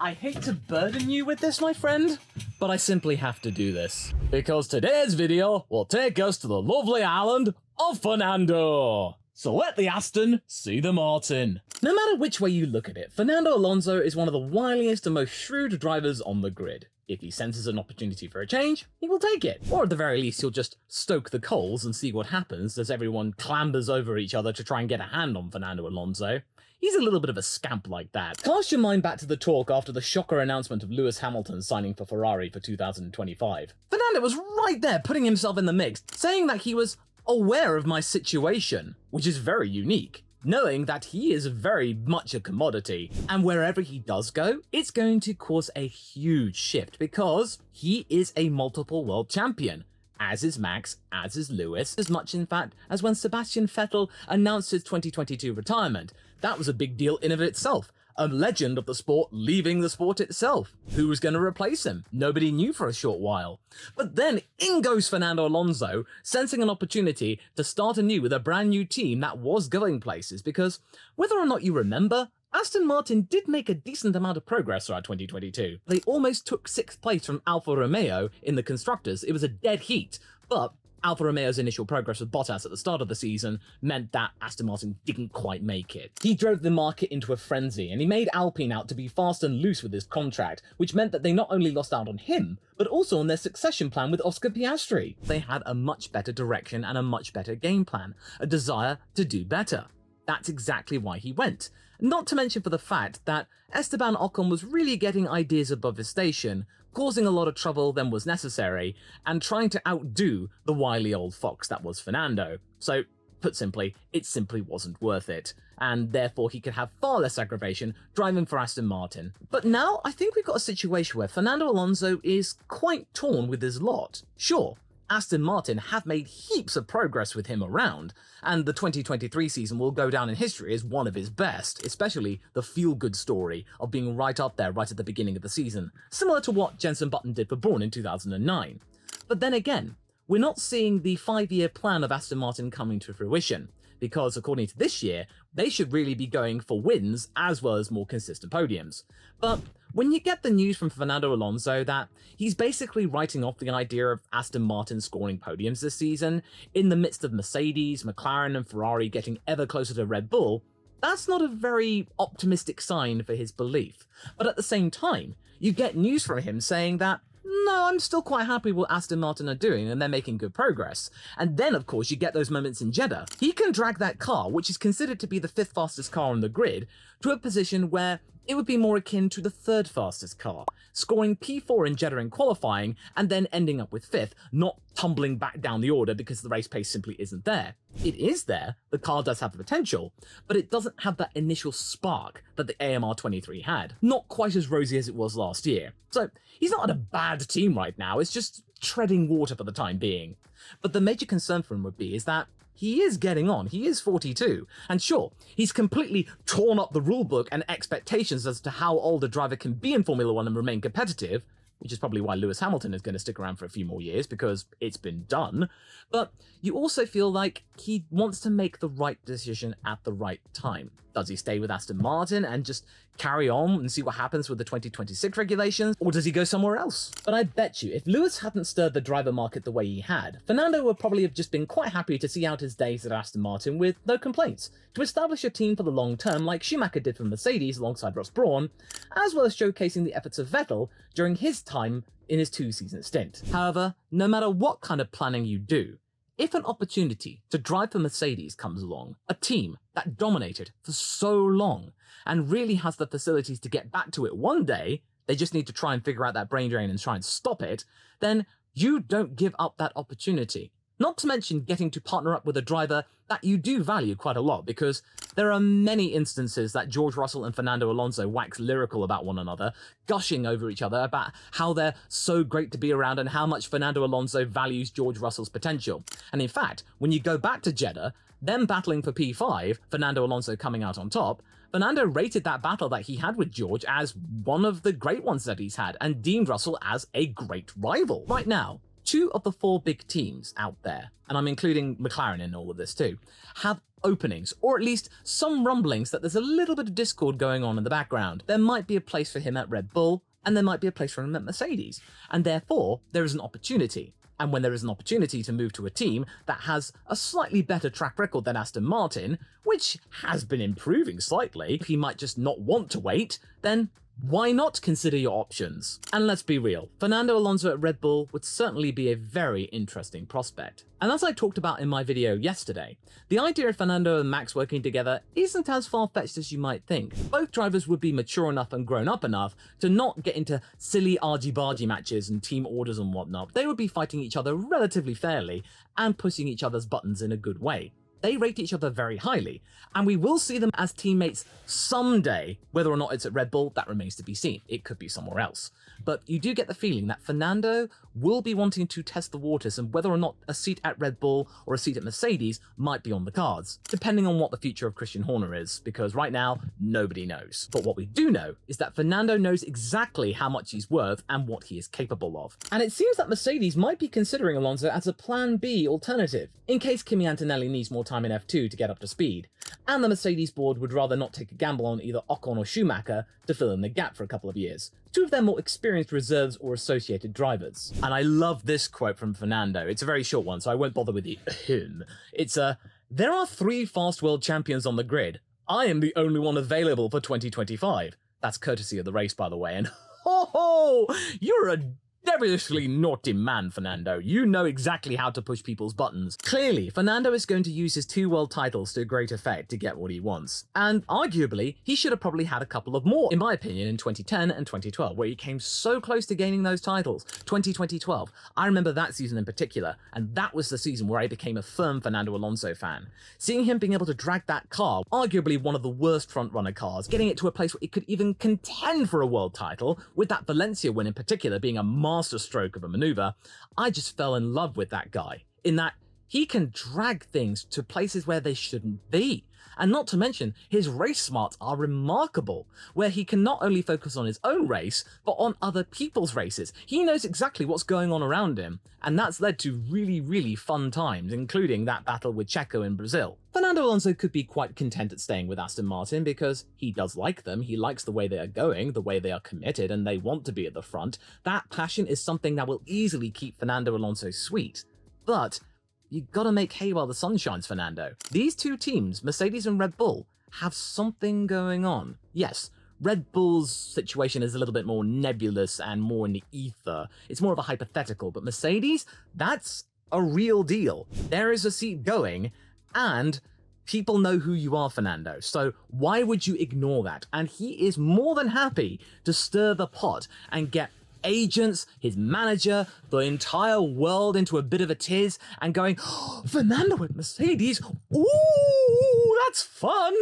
I hate to burden you with this, my friend, but I simply have to do this. Because today's video will take us to the lovely island of Fernando. So let the Aston see the Martin. No matter which way you look at it, Fernando Alonso is one of the wiliest and most shrewd drivers on the grid. If he senses an opportunity for a change, he will take it. Or at the very least, he'll just stoke the coals and see what happens as everyone clambers over each other to try and get a hand on Fernando Alonso. He's a little bit of a scamp like that. Cast your mind back to the talk after the shocker announcement of Lewis Hamilton signing for Ferrari for 2025. Fernando was right there putting himself in the mix, saying that he was aware of my situation, which is very unique, knowing that he is very much a commodity, and wherever he does go, it's going to cause a huge shift because he is a multiple world champion. As is Max, as is Lewis, as much in fact as when Sebastian Vettel announced his 2022 retirement. That was a big deal in of itself. A legend of the sport leaving the sport itself. Who was going to replace him? Nobody knew for a short while. But then in goes Fernando Alonso, sensing an opportunity to start anew with a brand new team that was going places, because whether or not you remember, Aston Martin did make a decent amount of progress throughout 2022. They almost took 6th place from Alfa Romeo in the constructors. It was a dead heat, but Alfa Romeo's initial progress with Bottas at the start of the season meant that Aston Martin didn't quite make it. He drove the market into a frenzy, and he made Alpine out to be fast and loose with his contract, which meant that they not only lost out on him, but also on their succession plan with Oscar Piastri. They had a much better direction and a much better game plan, a desire to do better. That's exactly why he went. Not to mention for the fact that Esteban Ocon was really getting ideas above his station, causing a lot of trouble than was necessary, and trying to outdo the wily old fox that was Fernando. So, put simply, it simply wasn't worth it, and therefore he could have far less aggravation driving for Aston Martin. But now, I think we've got a situation where Fernando Alonso is quite torn with his lot. Sure, Aston Martin have made heaps of progress with him around, and the 2023 season will go down in history as one of his best, especially the feel-good story of being right up there right at the beginning of the season, similar to what Jenson Button did for Brawn in 2009. But then again, we're not seeing the 5-year plan of Aston Martin coming to fruition, because according to this year, they should really be going for wins as well as more consistent podiums. But when you get the news from Fernando Alonso that he's basically writing off the idea of Aston Martin scoring podiums this season, in the midst of Mercedes, McLaren and Ferrari getting ever closer to Red Bull, that's not a very optimistic sign for his belief. But at the same time, you get news from him saying that, no, I'm still quite happy with what Aston Martin are doing and they're making good progress. And then, of course, you get those moments in Jeddah. He can drag that car, which is considered to be the 5th fastest car on the grid, to a position where it would be more akin to the 3rd fastest car, scoring P4 in Jeddah in qualifying and then ending up with 5th, not tumbling back down the order because the race pace simply isn't there. It is there, the car does have the potential, but it doesn't have that initial spark that the AMR 23 had. Not quite as rosy as it was last year. So he's not on a bad team right now, it's just treading water for the time being. But the major concern for him would be is that he is getting on, he is 42, and sure, he's completely torn up the rulebook and expectations as to how old a driver can be in Formula 1 and remain competitive, which is probably why Lewis Hamilton is going to stick around for a few more years, because it's been done. But you also feel like he wants to make the right decision at the right time. Does he stay with Aston Martin and just carry on and see what happens with the 2026 regulations, or does he go somewhere else? But I bet you, if Lewis hadn't stirred the driver market the way he had, Fernando would probably have just been quite happy to see out his days at Aston Martin with no complaints, to establish a team for the long term like Schumacher did for Mercedes alongside Ross Brawn, as well as showcasing the efforts of Vettel during his time in his 2-season stint. However, no matter what kind of planning you do, if an opportunity to drive for Mercedes comes along, a team that dominated for so long and really has the facilities to get back to it one day, they just need to try and figure out that brain drain and try and stop it, then you don't give up that opportunity. Not to mention getting to partner up with a driver that you do value quite a lot, because there are many instances that George Russell and Fernando Alonso wax lyrical about one another, gushing over each other about how they're so great to be around and how much Fernando Alonso values George Russell's potential. And in fact, when you go back to Jeddah, them battling for P5, Fernando Alonso coming out on top, Fernando rated that battle that he had with George as one of the great ones that he's had and deemed Russell as a great rival. Right now, 2 of the 4 big teams out there, and I'm including McLaren in all of this too, have openings, or at least some rumblings that there's a little bit of discord going on in the background. There might be a place for him at Red Bull, and there might be a place for him at Mercedes, and therefore there is an opportunity. And when there is an opportunity to move to a team that has a slightly better track record than Aston Martin, which has been improving slightly, he might just not want to wait, then why not consider your options? And let's be real, Fernando Alonso at Red Bull would certainly be a very interesting prospect. And as I talked about in my video yesterday, the idea of Fernando and Max working together isn't as far-fetched as you might think. Both drivers would be mature enough and grown up enough to not get into silly argy-bargy matches and team orders and whatnot. They would be fighting each other relatively fairly and pushing each other's buttons in a good way. They rate each other very highly, and we will see them as teammates someday. Whether or not it's at Red Bull, that remains to be seen. It could be somewhere else. But you do get the feeling that Fernando will be wanting to test the waters, and whether or not a seat at Red Bull or a seat at Mercedes might be on the cards, depending on what the future of Christian Horner is, because right now, nobody knows. But what we do know is that Fernando knows exactly how much he's worth and what he is capable of. And it seems that Mercedes might be considering Alonso as a plan B alternative, in case Kimi Antonelli needs more time in F2 to get up to speed, and the Mercedes board would rather not take a gamble on either Ocon or Schumacher to fill in the gap for a couple of years. Two of their more experienced reserves or associated drivers. And I love this quote from Fernando. It's a very short one, so I won't bother with the ahem. It's there are 3 fast world champions on the grid. I am the only one available for 2025. That's courtesy of the race, by the way, and ho, you're a devilishly naughty man, Fernando. You know exactly how to push people's buttons. Clearly, Fernando is going to use his 2 world titles to great effect to get what he wants. And arguably, he should have probably had a couple of more, in my opinion, in 2010 and 2012, where he came so close to gaining those titles. 2012. I remember that season in particular, and that was the season where I became a firm Fernando Alonso fan. Seeing him being able to drag that car, arguably one of the worst front-runner cars, getting it to a place where it could even contend for a world title, with that Valencia win in particular being a masterstroke of a maneuver, I just fell in love with that guy, in that he can drag things to places where they shouldn't be. And not to mention, his race smarts are remarkable, where he can not only focus on his own race, but on other people's races. He knows exactly what's going on around him, and that's led to really fun times, including that battle with Checo in Brazil. Fernando Alonso could be quite content at staying with Aston Martin because he does like them, he likes the way they are going, the way they are committed, and they want to be at the front. That passion is something that will easily keep Fernando Alonso sweet. But you gotta make hay while the sun shines, Fernando. These two teams, Mercedes and Red Bull, have something going on. Yes, Red Bull's situation is a little bit more nebulous and more in the ether. It's more of a hypothetical, but Mercedes, that's a real deal. There is a seat going, and people know who you are, Fernando, so why would you ignore that? And he is more than happy to stir the pot and get agents, his manager, the entire world into a bit of a tiz and going, oh, Fernando at Mercedes, ooh, that's fun.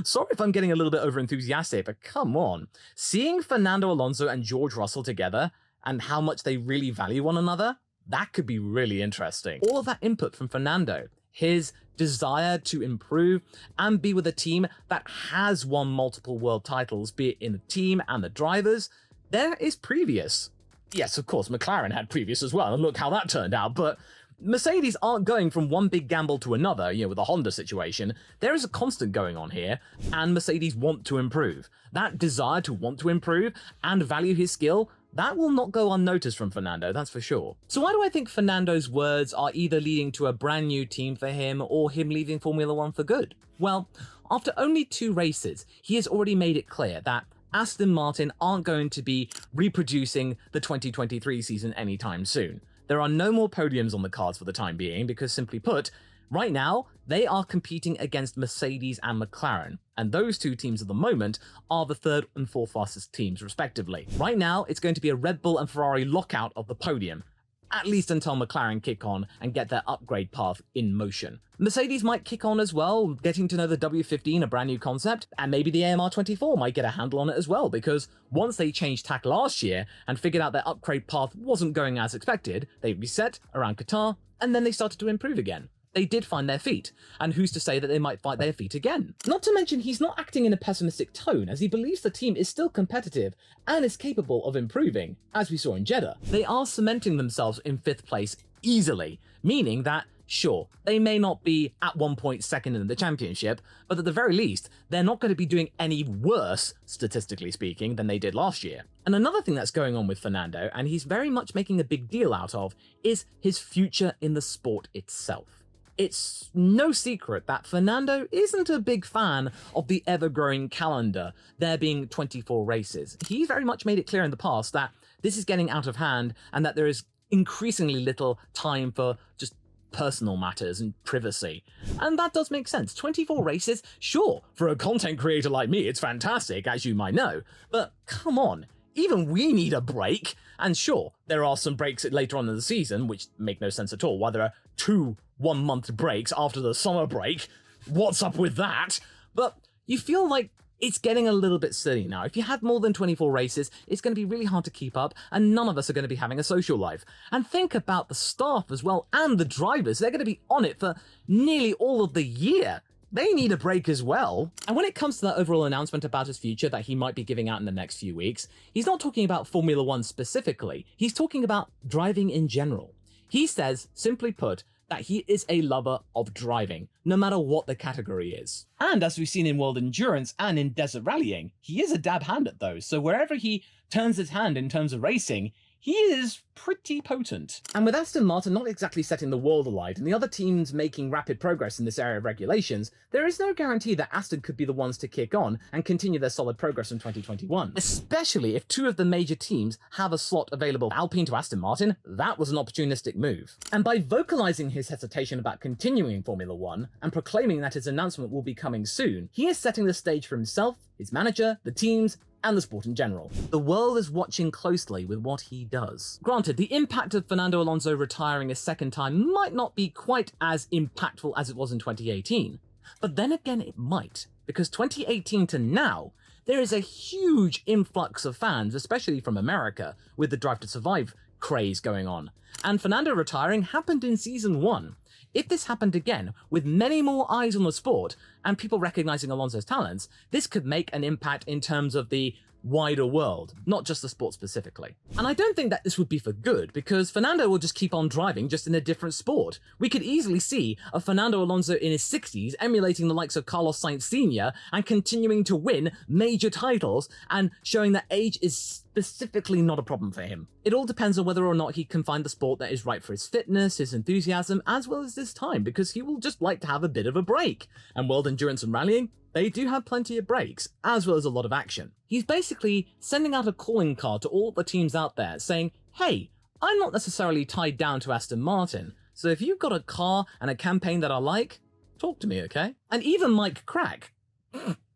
Sorry if I'm getting a little bit overenthusiastic, but come on. Seeing Fernando Alonso and George Russell together and how much they really value one another, that could be really interesting. All of that input from Fernando, his desire to improve and be with a team that has won multiple world titles, be it in the team and the drivers, there is previous. Yes, of course, McLaren had previous as well, and look how that turned out, but Mercedes aren't going from one big gamble to another, with the Honda situation. There is a constant going on here, and Mercedes want to improve. That desire to want to improve and value his skill, that will not go unnoticed from Fernando, that's for sure. So why do I think Fernando's words are either leading to a brand new team for him or him leaving Formula One for good? Well, after only 2 races, he has already made it clear that Aston Martin aren't going to be reproducing the 2023 season anytime soon. There are no more podiums on the cards for the time being because, simply put, right now, they are competing against Mercedes and McLaren, and those 2 teams at the moment are the 3rd and 4th fastest teams, respectively. Right now, it's going to be a Red Bull and Ferrari lockout of the podium, at least until McLaren kick on and get their upgrade path in motion. Mercedes might kick on as well, getting to know the W15, a brand new concept, and maybe the AMR24 might get a handle on it as well, because once they changed tack last year and figured out their upgrade path wasn't going as expected, they reset around Qatar, and then they started to improve again. They did find their feet, and who's to say that they might find their feet again? Not to mention, he's not acting in a pessimistic tone, as he believes the team is still competitive and is capable of improving, as we saw in Jeddah. They are cementing themselves in 5th place easily, meaning that Sure, they may not be at 1 point second in the championship, but at the very least, they're not going to be doing any worse, statistically speaking, than they did last year. And another thing that's going on with Fernando, and he's very much making a big deal out of, is his future in the sport itself. It's no secret that Fernando isn't a big fan of the ever-growing calendar, there being 24 races. He's very much made it clear in the past that this is getting out of hand and that there is increasingly little time for just personal matters and privacy. And that does make sense. 24 races, sure, for a content creator like me, it's fantastic, as you might know. But come on, even we need a break. And sure, there are some breaks later on in the season, which make no sense at all. Why there are 2 one-month breaks after the summer break. What's up with that? But you feel like it's getting a little bit silly now. If you had more than 24 races, it's going to be really hard to keep up, and none of us are going to be having a social life. And think about the staff as well, and the drivers. They're going to be on it for nearly all of the year. They need a break as well. And when it comes to that overall announcement about his future that he might be giving out in the next few weeks, he's not talking about Formula One specifically. He's talking about driving in general. He says, simply put, that he is a lover of driving, no matter what the category is. And as we've seen in World Endurance and in Desert Rallying, he is a dab hand at those, so wherever he turns his hand in terms of racing, he is pretty potent. And with Aston Martin not exactly setting the world alight and the other teams making rapid progress in this area of regulations, there is no guarantee that Aston could be the ones to kick on and continue their solid progress in 2021. Especially if 2 of the major teams have a slot available. Alpine to Aston Martin, that was an opportunistic move. And by vocalizing his hesitation about continuing Formula One and proclaiming that his announcement will be coming soon, he is setting the stage for himself, his manager, the teams, and the sport in general. The world is watching closely with what he does. Granted, the impact of Fernando Alonso retiring a second time might not be quite as impactful as it was in 2018, but then again it might, because 2018 to now, there is a huge influx of fans, especially from America, with the Drive to Survive craze going on. And Fernando retiring happened in season 1. If this happened again, with many more eyes on the sport, and people recognizing Alonso's talents, this could make an impact in terms of the wider world, not just the sport specifically. And I don't think that this would be for good, because Fernando will just keep on driving, just in a different sport. We could easily see a Fernando Alonso in his 60s emulating the likes of Carlos Sainz Sr. and continuing to win major titles and showing that age is specifically not a problem for him. It all depends on whether or not he can find the sport that is right for his fitness, his enthusiasm, as well as his time, because he will just like to have a bit of a break. And World Endurance and Rallying, they do have plenty of breaks, as well as a lot of action. He's basically sending out a calling card to all the teams out there saying, hey, I'm not necessarily tied down to Aston Martin, so if you've got a car and a campaign that I like, talk to me, okay? And even Mike Crack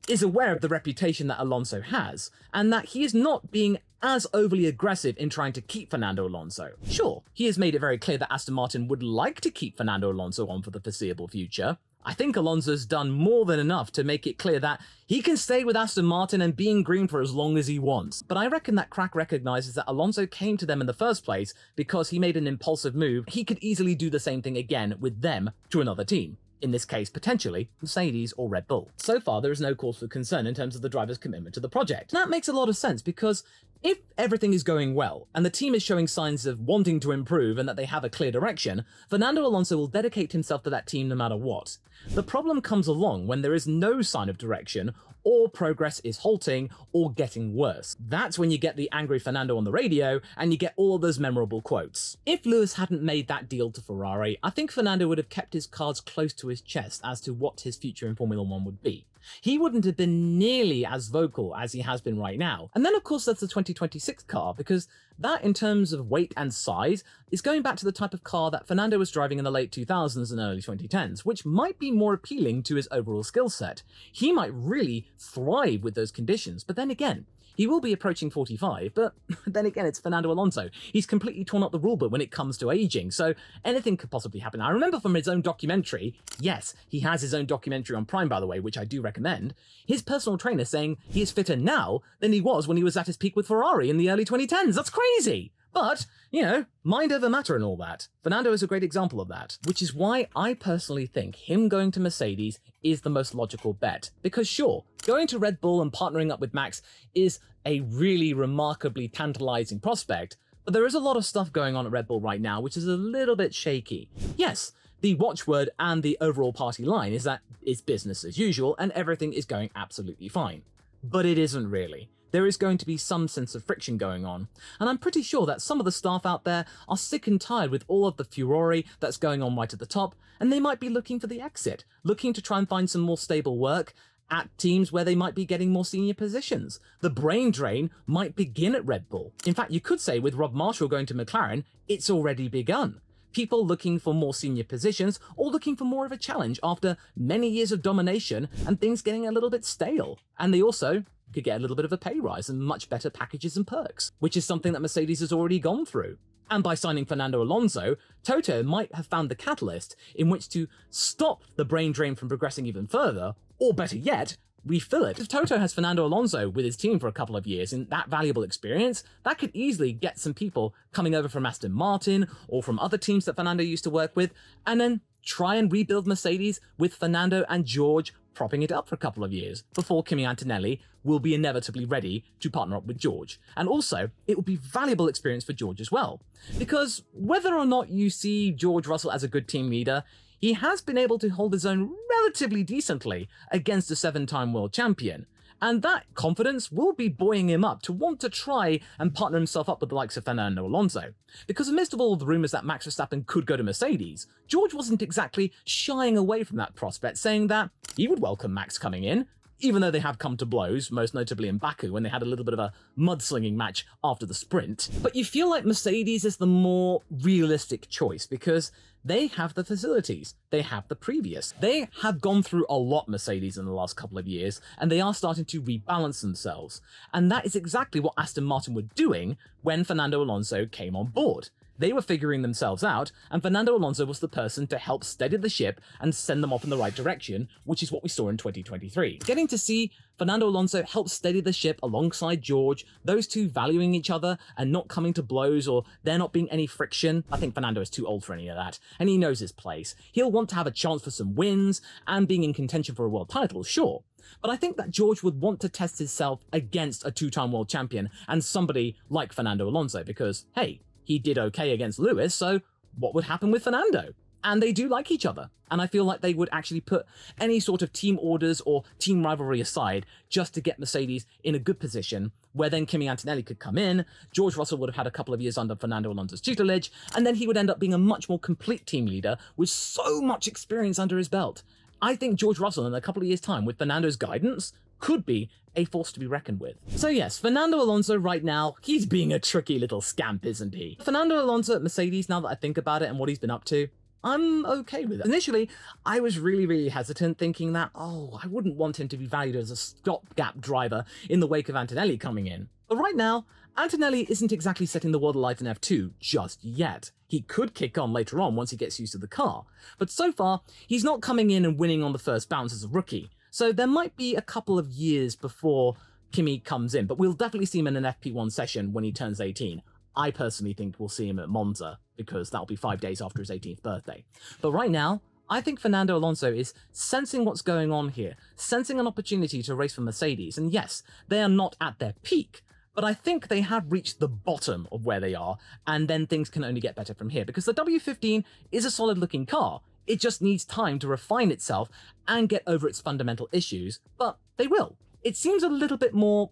is aware of the reputation that Alonso has, and that he is not being as overly aggressive in trying to keep Fernando Alonso. Sure, he has made it very clear that Aston Martin would like to keep Fernando Alonso on for the foreseeable future. I think Alonso's done more than enough to make it clear that he can stay with Aston Martin and be in green for as long as he wants. But I reckon that Crack recognizes that Alonso came to them in the first place because he made an impulsive move. He could easily do the same thing again with them to another team. In this case, potentially, Mercedes or Red Bull. So far, there is no cause for concern in terms of the driver's commitment to the project. And that makes a lot of sense, because if everything is going well, and the team is showing signs of wanting to improve and that they have a clear direction, Fernando Alonso will dedicate himself to that team no matter what. The problem comes along when there is no sign of direction, or progress is halting or getting worse. That's when you get the angry Fernando on the radio, and you get all of those memorable quotes. If Lewis hadn't made that deal to Ferrari, I think Fernando would have kept his cards close to his chest as to what his future in Formula One would be. He wouldn't have been nearly as vocal as he has been right now. And then of course there's the 2026 car, because that, in terms of weight and size, is going back to the type of car that Fernando was driving in the late 2000s and early 2010s, which might be more appealing to his overall skill set. He might really thrive with those conditions, but then again, he will be approaching 45, but then again, it's Fernando Alonso. He's completely torn up the rulebook when it comes to aging, so anything could possibly happen. I remember from his own documentary, yes, he has his own documentary on Prime, by the way, which I do recommend, his personal trainer saying he is fitter now than he was when he was at his peak with Ferrari in the early 2010s. That's crazy! But, you know, mind over matter and all that. Fernando is a great example of that, which is why I personally think him going to Mercedes is the most logical bet. Because sure, going to Red Bull and partnering up with Max is a really remarkably tantalizing prospect, but there is a lot of stuff going on at Red Bull right now which is a little bit shaky. Yes, The watchword and the overall party line is that it's business as usual and everything is going absolutely fine. But it isn't really. There is going to be some sense of friction going on, and I'm pretty sure that some of the staff out there are sick and tired with all of the furore that's going on right at the top, and they might be looking for the exit, looking to try and find some more stable work at teams where they might be getting more senior positions. The brain drain might begin at Red Bull. In fact, you could say with Rob Marshall going to McLaren, it's already begun. People looking for more senior positions or looking for more of a challenge after many years of domination and things getting a little bit stale. And they also could get a little bit of a pay rise and much better packages and perks, which is something that Mercedes has already gone through. And by signing Fernando Alonso, Toto might have found the catalyst in which to stop the brain drain from progressing even further, or better yet, refill it. If Toto has Fernando Alonso with his team for a couple of years in that valuable experience, that could easily get some people coming over from Aston Martin or from other teams that Fernando used to work with, and then try and rebuild Mercedes with Fernando and George propping it up for a couple of years before Kimi Antonelli will be inevitably ready to partner up with George. And also, it will be valuable experience for George as well, because whether or not you see George Russell as a good team leader, he has been able to hold his own relatively decently against a 7-time world champion. And that confidence will be buoying him up to want to try and partner himself up with the likes of Fernando Alonso. Because amidst of all the rumours that Max Verstappen could go to Mercedes, George wasn't exactly shying away from that prospect, saying that he would welcome Max coming in, even though they have come to blows, most notably in Baku when they had a little bit of a mudslinging match after the sprint. But you feel like Mercedes is the more realistic choice because they have the facilities, they have the previous. They have gone through a lot, Mercedes, in the last couple of years, and they are starting to rebalance themselves. And that is exactly what Aston Martin were doing when Fernando Alonso came on board. They were figuring themselves out, and Fernando Alonso was the person to help steady the ship and send them off in the right direction, which is what we saw in 2023. Getting to see Fernando Alonso help steady the ship alongside George, those two valuing each other and not coming to blows or there not being any friction. I think Fernando is too old for any of that, and he knows his place. He'll want to have a chance for some wins and being in contention for a world title, sure. But I think that George would want to test himself against a 2-time world champion and somebody like Fernando Alonso because, hey, he did okay against Lewis, so what would happen with Fernando? And they do like each other. And I feel like they would actually put any sort of team orders or team rivalry aside just to get Mercedes in a good position where then Kimi Antonelli could come in, George Russell would have had a couple of years under Fernando Alonso's tutelage, and then he would end up being a much more complete team leader with so much experience under his belt. I think George Russell in a couple of years' time with Fernando's guidance could be a force to be reckoned with. So yes, Fernando Alonso right now, he's being a tricky little scamp, isn't he? Fernando Alonso at Mercedes, now that I think about it and what he's been up to, I'm okay with it. Initially, I was really hesitant, thinking that, I wouldn't want him to be valued as a stopgap driver in the wake of Antonelli coming in. But right now, Antonelli isn't exactly setting the world alight in F2 just yet. He could kick on later on once he gets used to the car. But so far, he's not coming in and winning on the first bounce as a rookie. So there might be a couple of years before Kimi comes in, but we'll definitely see him in an FP1 session when he turns 18. I personally think we'll see him at Monza, because that'll be 5 days after his 18th birthday. But right now, I think Fernando Alonso is sensing what's going on here, sensing an opportunity to race for Mercedes. And yes, they are not at their peak, but I think they have reached the bottom of where they are, and then things can only get better from here, because the W15 is a solid-looking car. It just needs time to refine itself and get over its fundamental issues, but they will. It seems a little bit more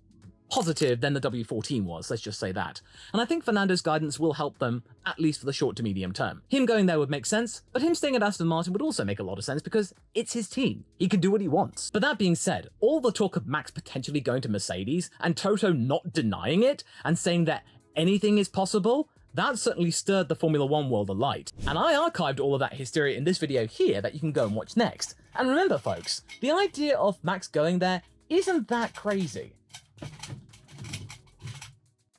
positive than the W14 was, let's just say that. And I think Fernando's guidance will help them, at least for the short to medium term. Him going there would make sense, but him staying at Aston Martin would also make a lot of sense because it's his team. He can do what he wants. But that being said, all the talk of Max potentially going to Mercedes and Toto not denying it and saying that anything is possible, that certainly stirred the Formula One world alight. And I archived all of that hysteria in this video here that you can go and watch next. And remember folks, the idea of Max going there isn't that crazy.